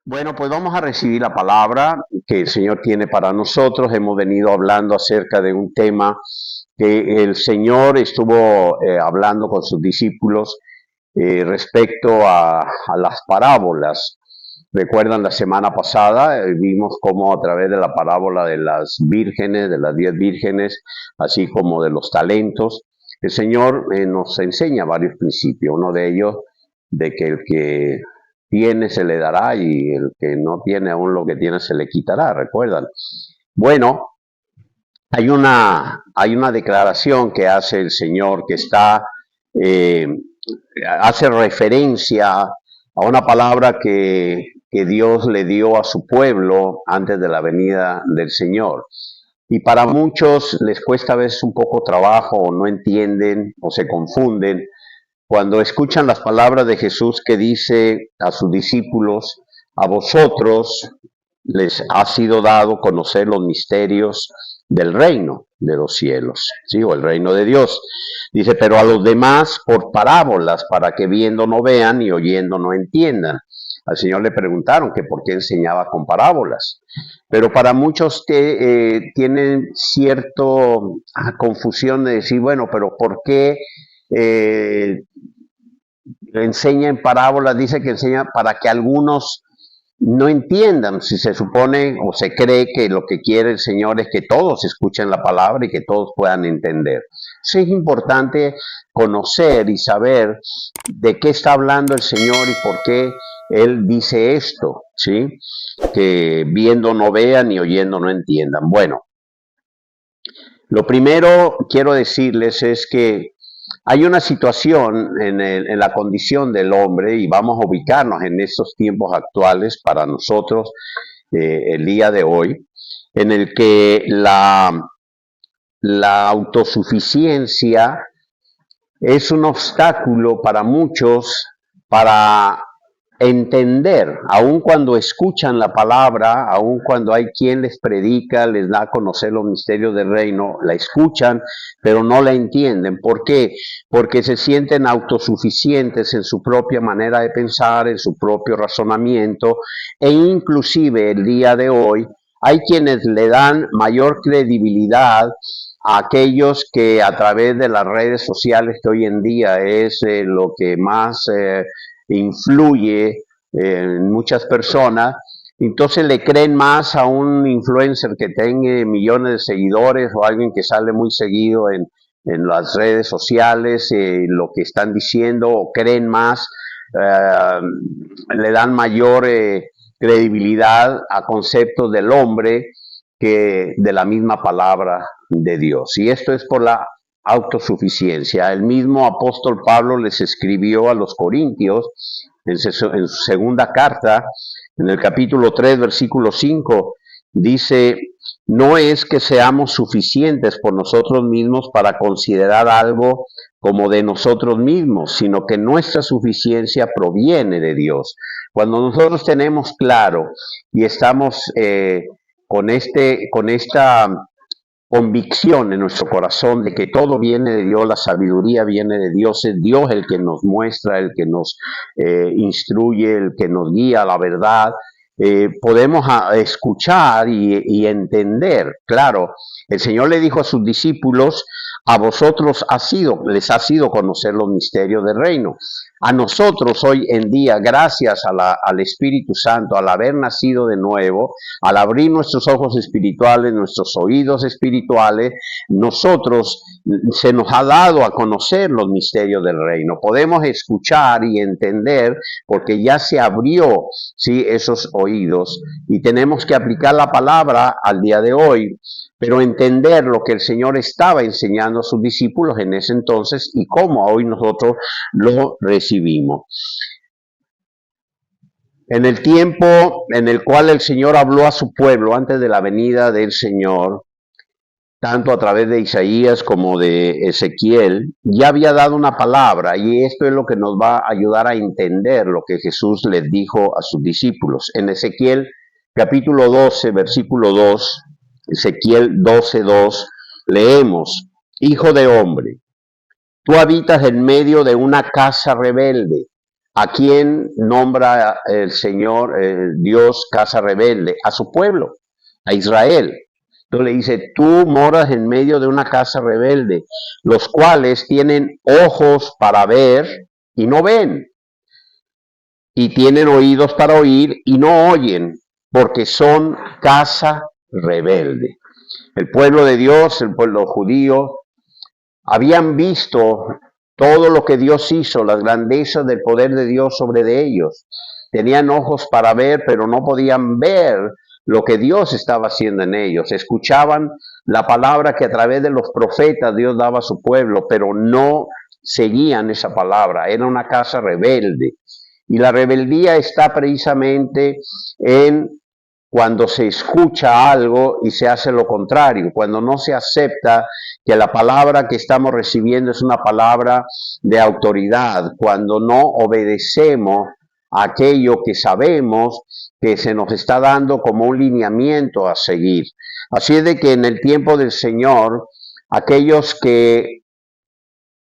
Bueno, pues vamos a recibir la palabra que el Señor tiene para nosotros. Hemos venido hablando acerca de un tema que el Señor estuvo hablando con sus discípulos respecto a las parábolas. Recuerdan la semana pasada, vimos cómo a través de la parábola de las vírgenes, de las 10 vírgenes, así como de los talentos, el Señor nos enseña varios principios. Uno de ellos, de que el que tiene se le dará y el que no tiene aún lo que tiene se le quitará, ¿recuerdan? Bueno, hay una declaración que hace el Señor que eh, hace referencia a una palabra que Dios le dio a su pueblo antes de la venida del Señor. Y para muchos les cuesta a veces un poco trabajo o no entienden o se confunden cuando escuchan las palabras de Jesús que dice a sus discípulos: a vosotros les ha sido dado conocer los misterios del reino de los cielos, ¿sí? O el reino de Dios. Dice, pero a los demás por parábolas, para que viendo no vean y oyendo no entiendan. Al Señor le preguntaron que por qué enseñaba con parábolas. Pero para muchos que tienen cierto confusión de decir, bueno, pero ¿por qué enseña en parábolas? Dice que enseña para que algunos no entiendan, si se supone o se cree que lo que quiere el Señor es que todos escuchen la palabra y que todos puedan entender. Sí, es importante conocer y saber de qué está hablando el Señor y por qué Él dice esto, ¿sí? Que viendo no vean y oyendo no entiendan. Bueno, lo primero quiero decirles es que hay una situación en la condición del hombre, y vamos a ubicarnos en estos tiempos actuales para nosotros, el día de hoy, en el que la autosuficiencia es un obstáculo para muchos para entender, aun cuando escuchan la palabra, aun cuando hay quien les predica, les da a conocer los misterios del reino, la escuchan, pero no la entienden. ¿Por qué? Porque se sienten autosuficientes en su propia manera de pensar, en su propio razonamiento, e inclusive el día de hoy hay quienes le dan mayor credibilidad a aquellos que a través de las redes sociales, que hoy en día es lo que más influye en muchas personas, entonces le creen más a un influencer que tenga millones de seguidores o alguien que sale muy seguido en las redes sociales, lo que están diciendo, o creen más, eh, le dan mayor credibilidad a conceptos del hombre que de la misma palabra de Dios. Y esto es por la autosuficiencia. El mismo apóstol Pablo les escribió a los corintios en su segunda carta, en el capítulo 3, versículo 5, dice: no es que seamos suficientes por nosotros mismos para considerar algo como de nosotros mismos, sino que nuestra suficiencia proviene de Dios. Cuando nosotros tenemos claro y estamos con esta convicción en nuestro corazón de que todo viene de Dios, la sabiduría viene de Dios, es Dios el que nos muestra, el que nos instruye, el que nos guía a la verdad, podemos escuchar y entender. Claro, el Señor le dijo a sus discípulos: a vosotros les ha sido conocer los misterios del reino. A nosotros hoy en día, gracias al Espíritu Santo, al haber nacido de nuevo, al abrir nuestros ojos espirituales, nuestros oídos espirituales, nosotros se nos ha dado a conocer los misterios del reino. Podemos escuchar y entender porque ya se abrió, ¿sí?, esos oídos, y tenemos que aplicar la palabra al día de hoy, pero entender lo que el Señor estaba enseñando a sus discípulos en ese entonces y cómo hoy nosotros lo recibimos. En el tiempo en el cual el Señor habló a su pueblo antes de la venida del Señor, tanto a través de Isaías como de Ezequiel, ya había dado una palabra, y esto es lo que nos va a ayudar a entender lo que Jesús les dijo a sus discípulos. En Ezequiel capítulo 12, versículo 2, Ezequiel 12, 2, leemos: hijo de hombre, tú habitas en medio de una casa rebelde, ¿A quién nombra el Señor, Dios, casa rebelde? A su pueblo, a Israel. Entonces le dice, tú moras en medio de una casa rebelde, los cuales tienen ojos para ver y no ven, y tienen oídos para oír y no oyen, porque son casa rebelde. El pueblo de Dios, el pueblo judío, habían visto todo lo que Dios hizo, las grandezas del poder de Dios sobre de ellos. Tenían ojos para ver, pero no podían ver lo que Dios estaba haciendo en ellos. Escuchaban la palabra que a través de los profetas Dios daba a su pueblo, pero no seguían esa palabra. Era una casa rebelde. Y la rebeldía está precisamente en cuando se escucha algo y se hace lo contrario, cuando no se acepta que la palabra que estamos recibiendo es una palabra de autoridad, cuando no obedecemos a aquello que sabemos que se nos está dando como un lineamiento a seguir. Así es de que en el tiempo del Señor, aquellos que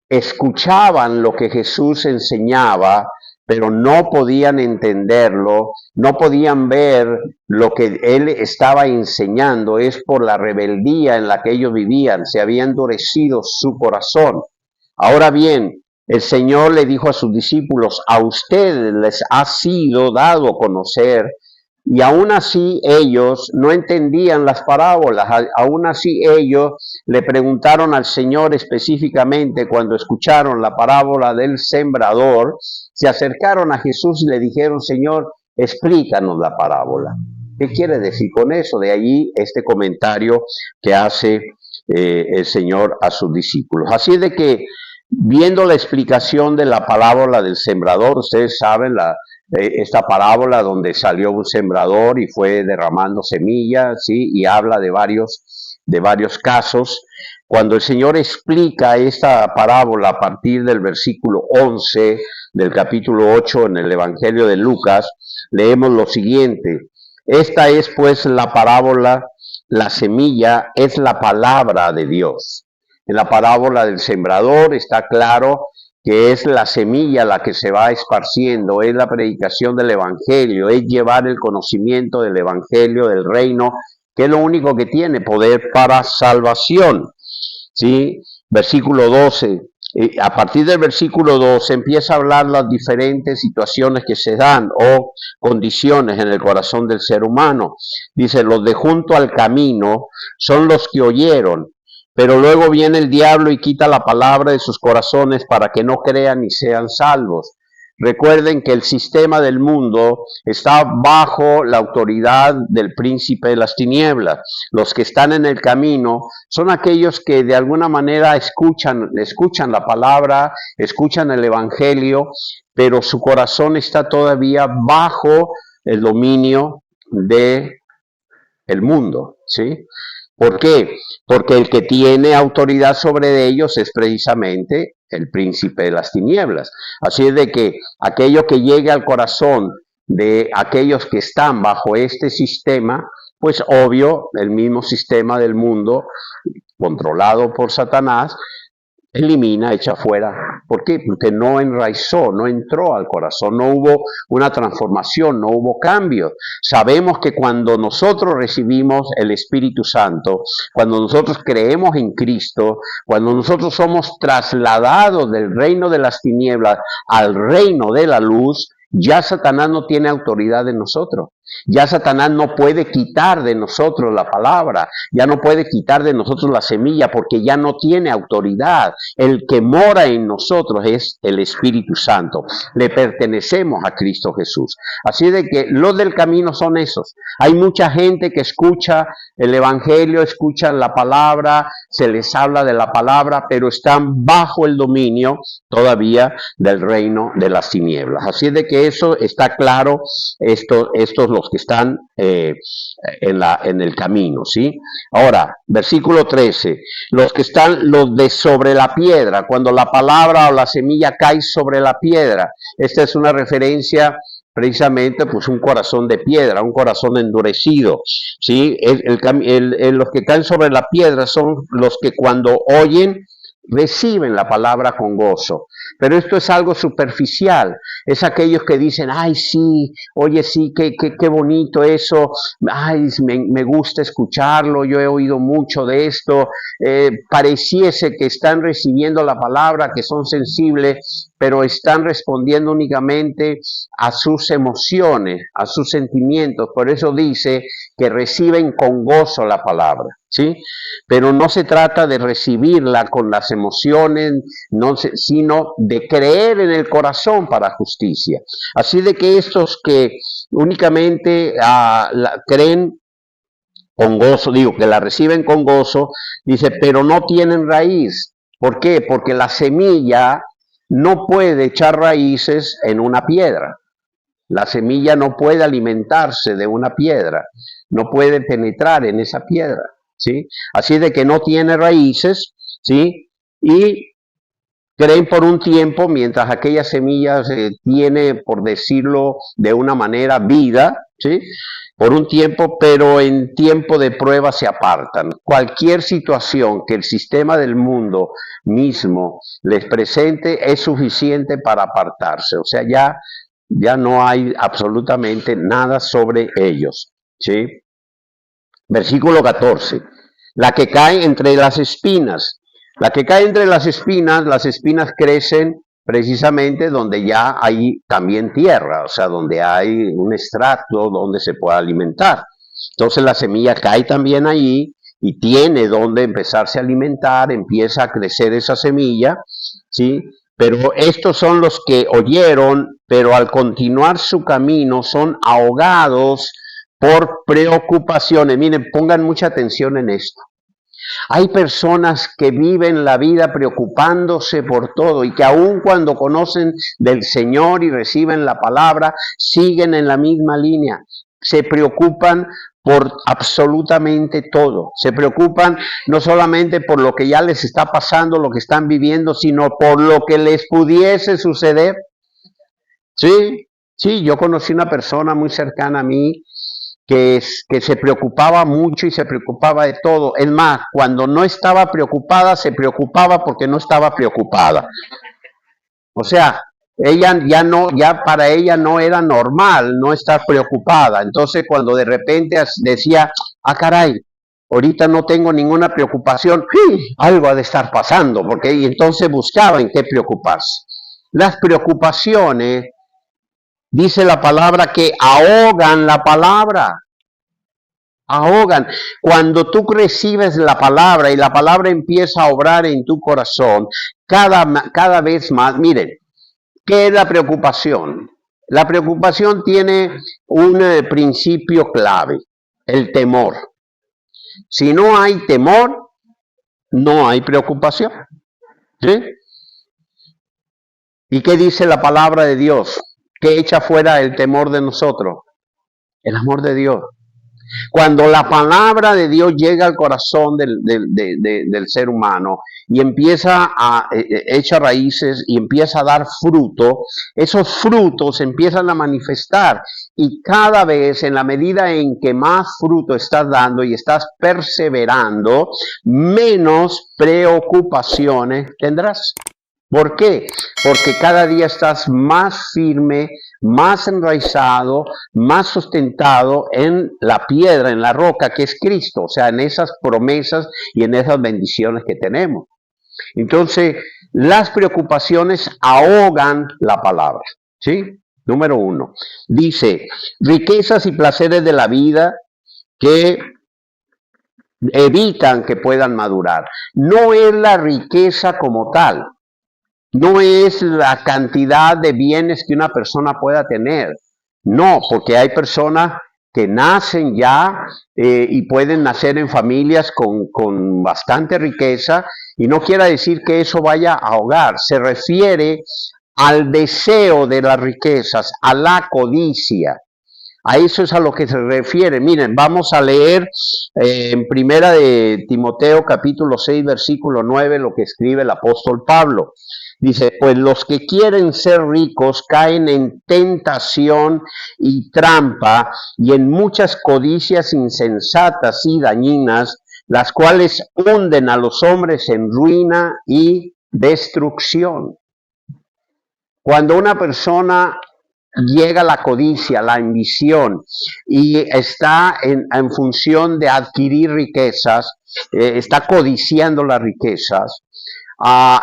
escuchaban lo que Jesús enseñaba, pero no podían entenderlo, no podían ver lo que él estaba enseñando, es por la rebeldía en la que ellos vivían, se había endurecido su corazón. Ahora bien, el Señor le dijo a sus discípulos, a ustedes les ha sido dado conocer, y aún así ellos no entendían las parábolas, aún así ellos le preguntaron al Señor específicamente cuando escucharon la parábola del sembrador, se acercaron a Jesús y le dijeron, Señor, explícanos la parábola. ¿Qué quiere decir con eso? De allí este comentario que hace el Señor a sus discípulos. Así es de que, viendo la explicación de la parábola del sembrador, ustedes saben, esta parábola donde salió un sembrador y fue derramando semillas, ¿sí? Y habla de varios casos. Cuando el Señor explica esta parábola a partir del versículo 11 del capítulo 8 en el Evangelio de Lucas, leemos lo siguiente. Esta es pues la parábola, la semilla es la palabra de Dios. En la parábola del sembrador está claro que es la semilla la que se va esparciendo, es la predicación del Evangelio, es llevar el conocimiento del Evangelio, del reino, que es lo único que tiene poder para salvación. ¿Sí? Versículo 12. A partir del versículo 12 empieza a hablar las diferentes situaciones que se dan o condiciones en el corazón del ser humano. Dice, los de junto al camino son los que oyeron, pero luego viene el diablo y quita la palabra de sus corazones para que no crean ni sean salvos. Recuerden que el sistema del mundo está bajo la autoridad del príncipe de las tinieblas. Los que están en el camino son aquellos que de alguna manera escuchan la palabra, escuchan el evangelio, pero su corazón está todavía bajo el dominio del mundo, ¿sí? ¿Por qué? Porque el que tiene autoridad sobre ellos es precisamente el príncipe de las tinieblas. Así es de que aquello que llegue al corazón de aquellos que están bajo este sistema, pues obvio, el mismo sistema del mundo, controlado por Satanás, elimina, echa fuera. ¿Por qué? Porque no enraizó, no entró al corazón, no hubo una transformación, no hubo cambio. Sabemos que cuando nosotros recibimos el Espíritu Santo, cuando nosotros creemos en Cristo, cuando nosotros somos trasladados del reino de las tinieblas al reino de la luz, ya Satanás no tiene autoridad en nosotros. Ya Satanás no puede quitar de nosotros la palabra, ya no puede quitar de nosotros la semilla porque ya no tiene autoridad. El que mora en nosotros es el Espíritu Santo. Le pertenecemos a Cristo Jesús. Así de que los del camino son esos. Hay mucha gente que escucha el Evangelio, escucha la palabra, se les habla de la palabra, pero están bajo el dominio todavía del reino de las tinieblas. Así de que eso está claro, estos los que están en el camino, ¿sí? Ahora, versículo 13, los que están, los de sobre la piedra, cuando la palabra o la semilla cae sobre la piedra, esta es una referencia precisamente pues un corazón de piedra, un corazón endurecido, ¿sí? Los que caen sobre la piedra son los que cuando oyen reciben la palabra con gozo, Pero esto es algo superficial. Es aquellos que dicen, ay, sí, oye, sí, qué bonito eso, ay, me gusta escucharlo, yo he oído mucho de esto. Pareciese que están recibiendo la palabra, que son sensibles, pero están respondiendo únicamente a sus emociones, a sus sentimientos. Por eso dice que reciben con gozo la palabra, ¿sí? Pero no se trata de recibirla con las emociones, sino de creer en el corazón para justicia. Así de que estos que únicamente creen con gozo, digo, que la reciben con gozo, dice, pero no tienen raíz. ¿Por qué? Porque la semilla no puede echar raíces en una piedra. La semilla no puede alimentarse de una piedra, no puede penetrar en esa piedra, ¿sí? Así de que no tiene raíces, ¿sí? Y creen por un tiempo, mientras aquella semilla tiene, por decirlo de una manera, vida, ¿sí? Por un tiempo, pero en tiempo de prueba se apartan. Cualquier situación que el sistema del mundo mismo les presente es suficiente para apartarse. O sea, ya no hay absolutamente nada sobre ellos, ¿sí? Versículo 14. La que cae entre las espinas. La que cae entre las espinas crecen precisamente donde ya hay también tierra, o sea, donde hay un estrato donde se pueda alimentar. Entonces la semilla cae también ahí y tiene donde empezarse a alimentar, empieza a crecer esa semilla, ¿sí? Pero estos son los que oyeron, pero al continuar su camino son ahogados por preocupaciones. Miren, pongan mucha atención en esto. Hay personas que viven la vida preocupándose por todo y que aun cuando conocen del Señor y reciben la palabra, siguen en la misma línea. Se preocupan por absolutamente todo. Se preocupan no solamente por lo que ya les está pasando, lo que están viviendo, sino por lo que les pudiese suceder. Sí, yo conocí una persona muy cercana a mí que se preocupaba mucho y se preocupaba de todo. Es más, cuando no estaba preocupada, se preocupaba porque no estaba preocupada. O sea, ya para ella no era normal no estar preocupada. Entonces, cuando de repente decía, ah, caray, ahorita no tengo ninguna preocupación, algo ha de estar pasando, porque y entonces buscaba en qué preocuparse. Las preocupaciones, dice la palabra, que ahogan la palabra. Ahogan. Cuando tú recibes la palabra y la palabra empieza a obrar en tu corazón, cada vez más, miren, ¿qué es la preocupación? La preocupación tiene un principio clave, el temor. Si no hay temor, no hay preocupación. ¿Sí? ¿Y qué dice la palabra de Dios? ¿Qué echa fuera el temor de nosotros? El amor de Dios. Cuando la palabra de Dios llega al corazón del ser humano y empieza a echar raíces y empieza a dar fruto, esos frutos empiezan a manifestar y cada vez en la medida en que más fruto estás dando y estás perseverando, menos preocupaciones tendrás. ¿Por qué? Porque cada día estás más firme, más enraizado, más sustentado en la piedra, en la roca que es Cristo, o sea, en esas promesas y en esas bendiciones que tenemos. Entonces, las preocupaciones ahogan la palabra, ¿sí? Número 1. Dice, riquezas y placeres de la vida que evitan que puedan madurar. No es la riqueza como tal. No es la cantidad de bienes que una persona pueda tener. No, porque hay personas que nacen ya y pueden nacer en familias con bastante riqueza y no quiere decir que eso vaya a ahogar. Se refiere al deseo de las riquezas, a la codicia. A eso es a lo que se refiere. Miren, vamos a leer en primera de Timoteo capítulo 6 versículo 9 lo que escribe el apóstol Pablo. Dice, pues los que quieren ser ricos caen en tentación y trampa y en muchas codicias insensatas y dañinas, las cuales hunden a los hombres en ruina y destrucción. Cuando una persona llega a la codicia, la ambición, y está en función de adquirir riquezas, está codiciando las riquezas,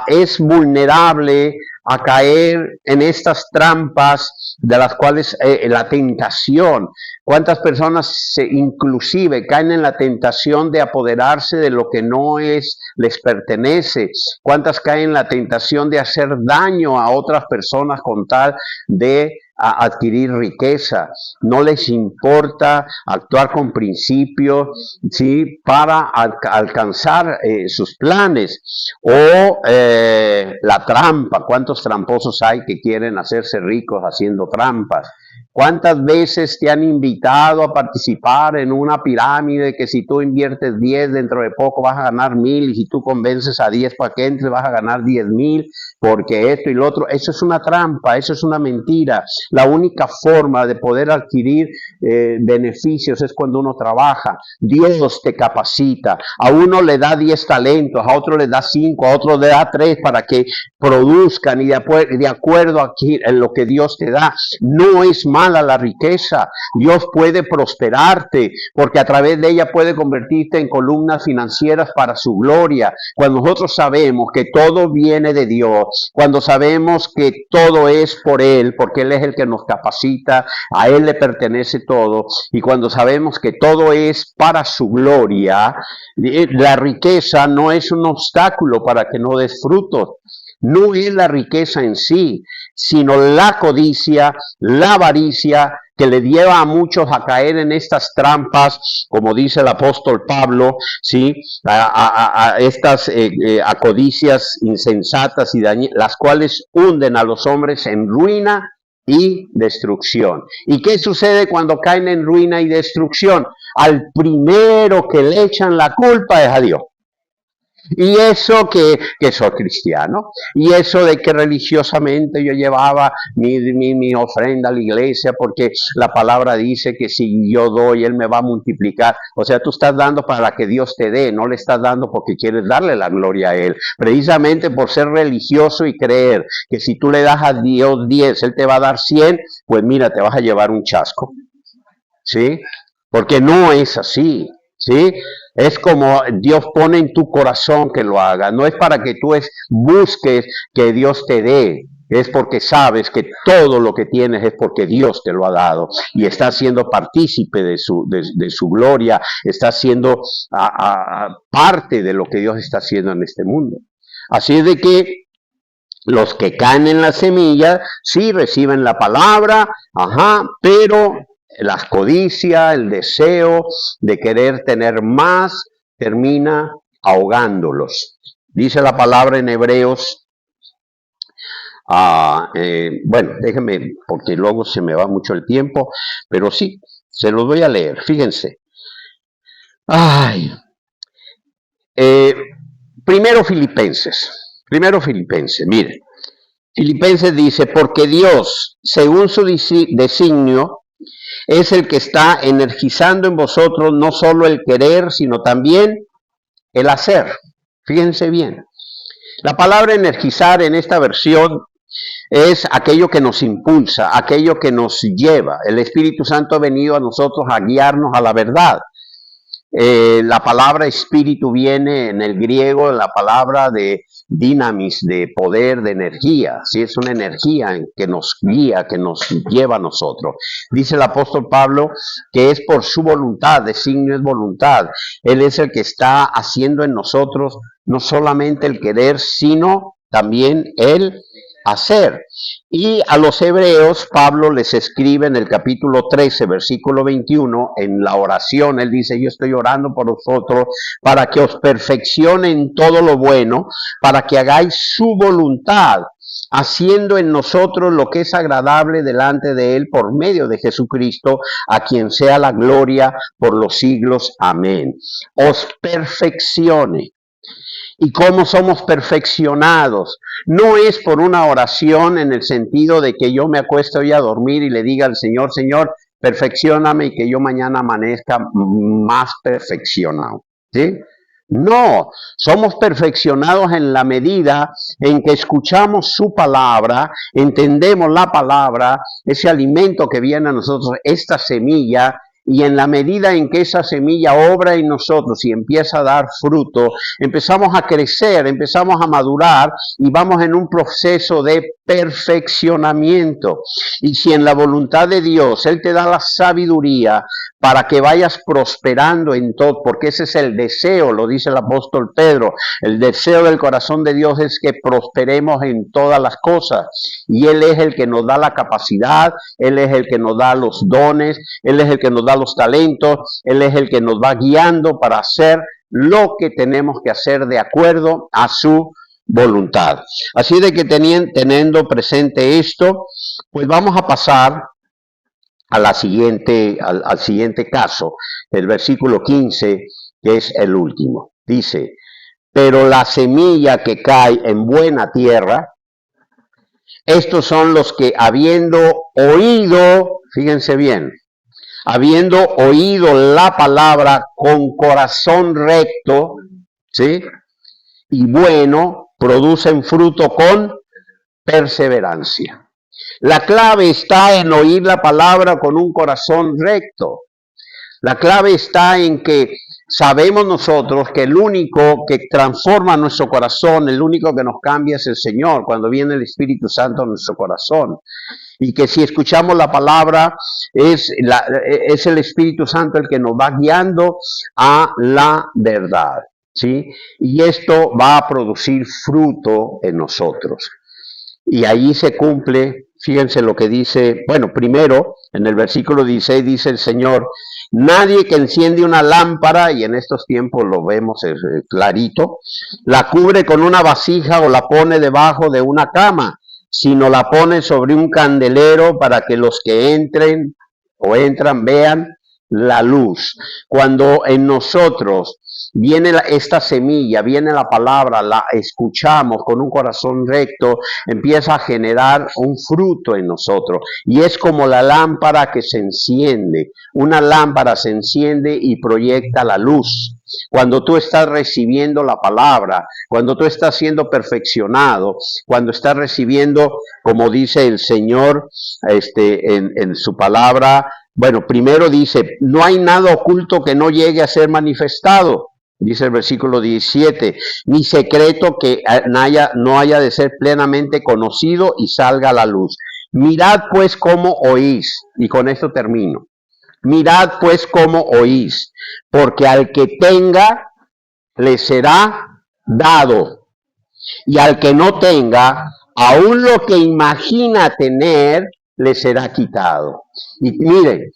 es vulnerable a caer en estas trampas de las cuales la tentación. ¿Cuántas personas inclusive caen en la tentación de apoderarse de lo que no les pertenece? ¿Cuántas caen en la tentación de hacer daño a otras personas con tal de adquirir riqueza? No les importa actuar con principios, ¿sí?, para alcanzar sus planes. O la trampa. ¿Cuántos tramposos hay que quieren hacerse ricos haciendo trampas? ¿Cuántas veces te han invitado a participar en una pirámide que si tú inviertes 10 dentro de poco vas a ganar 1000, y si tú convences a 10 para que entres vas a ganar 10,000, porque esto y lo otro? Eso es una trampa, eso es una mentira. La única forma de poder adquirir beneficios es cuando uno trabaja. Dios te capacita. A uno le da 10 talentos, a otro le da 5, a otro le da 3 para que produzcan, y de acuerdo a en lo que Dios te da. No es mala la riqueza. Dios puede prosperarte, porque a través de ella puede convertirte en columnas financieras para su gloria. Cuando nosotros sabemos que todo viene de Dios, cuando sabemos que todo es por Él, porque Él es el que nos capacita, a Él le pertenece todo, y cuando sabemos que todo es para su gloria, la riqueza no es un obstáculo para que no des frutos. No es la riqueza en sí, sino la codicia, la avaricia, que le lleva a muchos a caer en estas trampas, como dice el apóstol Pablo, ¿sí?, a estas codicias insensatas y las cuales hunden a los hombres en ruina y destrucción. ¿Y qué sucede cuando caen en ruina y destrucción? Al primero que le echan la culpa es a Dios. Y eso que soy cristiano, y eso de que religiosamente yo llevaba mi ofrenda a la iglesia, porque la palabra dice que si yo doy, Él me va a multiplicar. O sea, tú estás dando para que Dios te dé, no le estás dando porque quieres darle la gloria a Él. Precisamente por ser religioso y creer que si tú le das a Dios 10, Él te va a dar 100, pues mira, te vas a llevar un chasco, ¿sí? Porque no es así, ¿sí? Es como Dios pone en tu corazón que lo haga. No es para que tú busques que Dios te dé. Es porque sabes que todo lo que tienes es porque Dios te lo ha dado. Y estás siendo partícipe de su gloria. Estás siendo parte de lo que Dios está haciendo en este mundo. Así es de que los que caen en la semilla, sí reciben la palabra, pero la codicia, el deseo de querer tener más, termina ahogándolos. Dice la palabra en Hebreos, bueno, déjenme, porque luego se me va mucho el tiempo, pero sí, se los voy a leer, fíjense. Primero Filipenses, miren. Filipenses dice, porque Dios, según su designio, es el que está energizando en vosotros no solo el querer, sino también el hacer. Fíjense bien. La palabra energizar en esta versión es aquello que nos impulsa, aquello que nos lleva. El Espíritu Santo ha venido a nosotros a guiarnos a la verdad. La palabra espíritu viene en el griego, la palabra de dinamis, de poder, de energía. ¿Sí? Es una energía que nos guía, que nos lleva a nosotros. Dice el apóstol Pablo que es por su voluntad, designio es voluntad. Él es el que está haciendo en nosotros no solamente el querer, sino también el hacer. Y a los hebreos, Pablo les escribe en el capítulo 13, versículo 21, en la oración, él dice, yo estoy orando por vosotros para que os perfeccionen todo lo bueno, para que hagáis su voluntad, haciendo en nosotros lo que es agradable delante de Él por medio de Jesucristo, a quien sea la gloria por los siglos. Amén. Os perfeccione. ¿Y cómo somos perfeccionados? No es por una oración en el sentido de que yo me acuesto hoy a dormir y le diga al Señor, Señor, perfeccióname y que yo mañana amanezca más perfeccionado, ¿sí? No, somos perfeccionados en la medida en que escuchamos su palabra, entendemos la palabra, ese alimento que viene a nosotros, esta semilla, y en la medida en que esa semilla obra en nosotros y empieza a dar fruto, empezamos a crecer, empezamos a madurar y vamos en un proceso de perfeccionamiento. Y si en la voluntad de Dios Él te da la sabiduría para que vayas prosperando en todo, porque ese es el deseo, lo dice el apóstol Pedro, el deseo del corazón de Dios es que prosperemos en todas las cosas, y Él es el que nos da la capacidad, Él es el que nos da los dones, Él es el que nos da los talentos, Él es el que nos va guiando para hacer lo que tenemos que hacer de acuerdo a su voluntad. Así de que teniendo presente esto, pues vamos a pasar a la siguiente, al siguiente caso, el versículo 15, que es el último. Dice, pero la semilla que cae en buena tierra, estos son los que habiendo oído, fíjense bien, habiendo oído la palabra con corazón recto, ¿sí? Y bueno, producen fruto con perseverancia. La clave está en oír la palabra con un corazón recto. La clave está en que sabemos nosotros que el único que transforma nuestro corazón, el único que nos cambia es el Señor, cuando viene el Espíritu Santo a nuestro corazón. Y que si escuchamos la palabra, es el Espíritu Santo el que nos va guiando a la verdad, ¿sí? Y esto va a producir fruto en nosotros. Y ahí se cumple, fíjense lo que dice, bueno, primero, en el versículo 16 dice el Señor, nadie que enciende una lámpara, y en estos tiempos lo vemos clarito, la cubre con una vasija o la pone debajo de una cama, sino la pone sobre un candelero para que los que entren o entran vean la luz. Cuando en nosotros viene esta semilla, viene la palabra, la escuchamos con un corazón recto, empieza a generar un fruto en nosotros. Y es como la lámpara que se enciende. Una lámpara se enciende y proyecta la luz. Cuando tú estás recibiendo la palabra, cuando tú estás siendo perfeccionado, cuando estás recibiendo, como dice el Señor en su palabra, bueno, primero dice, no hay nada oculto que no llegue a ser manifestado. Dice el versículo 17, ni secreto que no haya de ser plenamente conocido y salga a la luz. Mirad pues cómo oís, y con esto termino. Mirad pues cómo oís, porque al que tenga le será dado, y al que no tenga, aún lo que imagina tener, le será quitado. Y miren,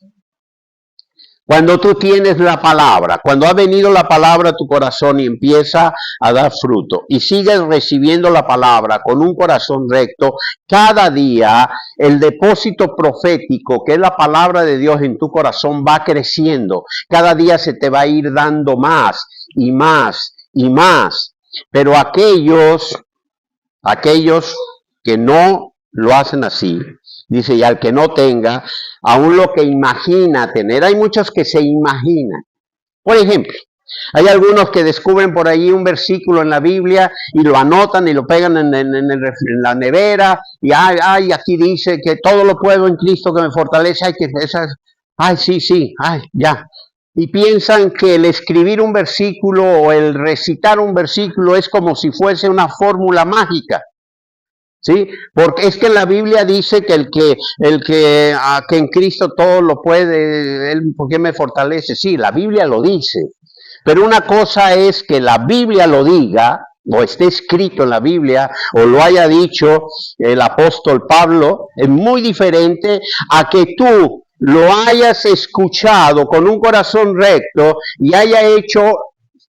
cuando tú tienes la palabra, cuando ha venido la palabra a tu corazón y empieza a dar fruto y sigues recibiendo la palabra con un corazón recto, cada día el depósito profético, que es la palabra de Dios en tu corazón, va creciendo. Cada día se te va a ir dando más y más y más. Pero aquellos que no lo hacen así, dice, y al que no tenga, aún lo que imagina tener. Hay muchos que se imaginan. Por ejemplo, hay algunos que descubren por ahí un versículo en la Biblia y lo anotan y lo pegan en la nevera y aquí dice que todo lo puedo en Cristo que me fortalece. Ya. Y piensan que el escribir un versículo o el recitar un versículo es como si fuese una fórmula mágica. ¿Sí? Porque es que la Biblia dice que que en Cristo todo lo puede, Él, ¿por qué me fortalece? Sí, la Biblia lo dice. Pero una cosa es que la Biblia lo diga, o esté escrito en la Biblia, o lo haya dicho el apóstol Pablo, es muy diferente a que tú lo hayas escuchado con un corazón recto y haya hecho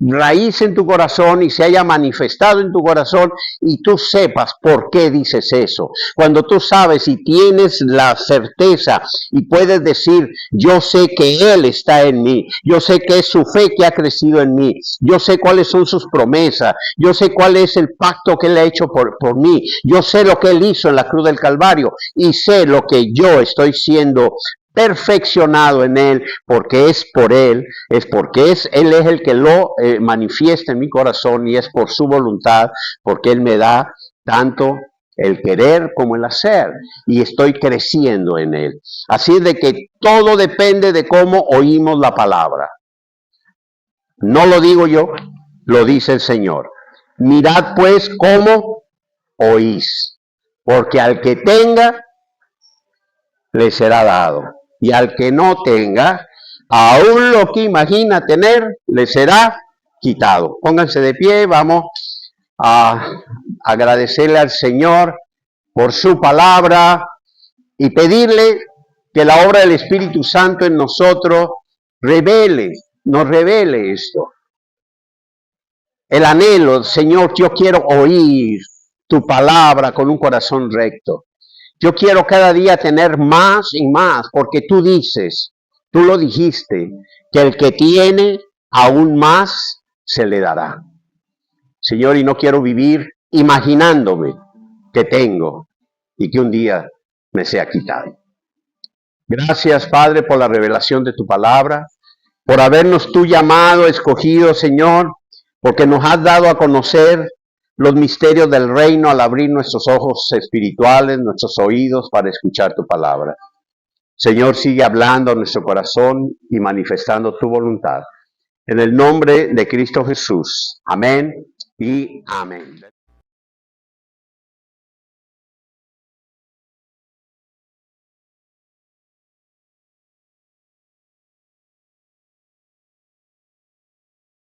raíz en tu corazón y se haya manifestado en tu corazón y tú sepas por qué dices eso. Cuando tú sabes y tienes la certeza y puedes decir, yo sé que Él está en mí, yo sé que es su fe que ha crecido en mí, yo sé cuáles son sus promesas, yo sé cuál es el pacto que Él ha hecho por mí, yo sé lo que Él hizo en la cruz del Calvario y sé lo que yo estoy siendo perfeccionado en Él, porque es por Él, Él es el que lo manifiesta en mi corazón y es por su voluntad, porque Él me da tanto el querer como el hacer, y estoy creciendo en Él. Así de que todo depende de cómo oímos la palabra. No lo digo yo, lo dice el Señor. Mirad pues cómo oís, porque al que tenga, le será dado, y al que no tenga, aún lo que imagina tener, le será quitado. Pónganse de pie, vamos a agradecerle al Señor por su palabra y pedirle que la obra del Espíritu Santo en nosotros nos revele esto. El anhelo, Señor, yo quiero oír tu palabra con un corazón recto. Yo quiero cada día tener más y más, porque tú dices, tú lo dijiste, que el que tiene aún más se le dará. Señor, y no quiero vivir imaginándome que tengo y que un día me sea quitado. Gracias, Padre, por la revelación de tu palabra, por habernos tú llamado, escogido, Señor, porque nos has dado a conocer los misterios del reino al abrir nuestros ojos espirituales, nuestros oídos para escuchar tu palabra. Señor, sigue hablando a nuestro corazón y manifestando tu voluntad. En el nombre de Cristo Jesús. Amén y amén.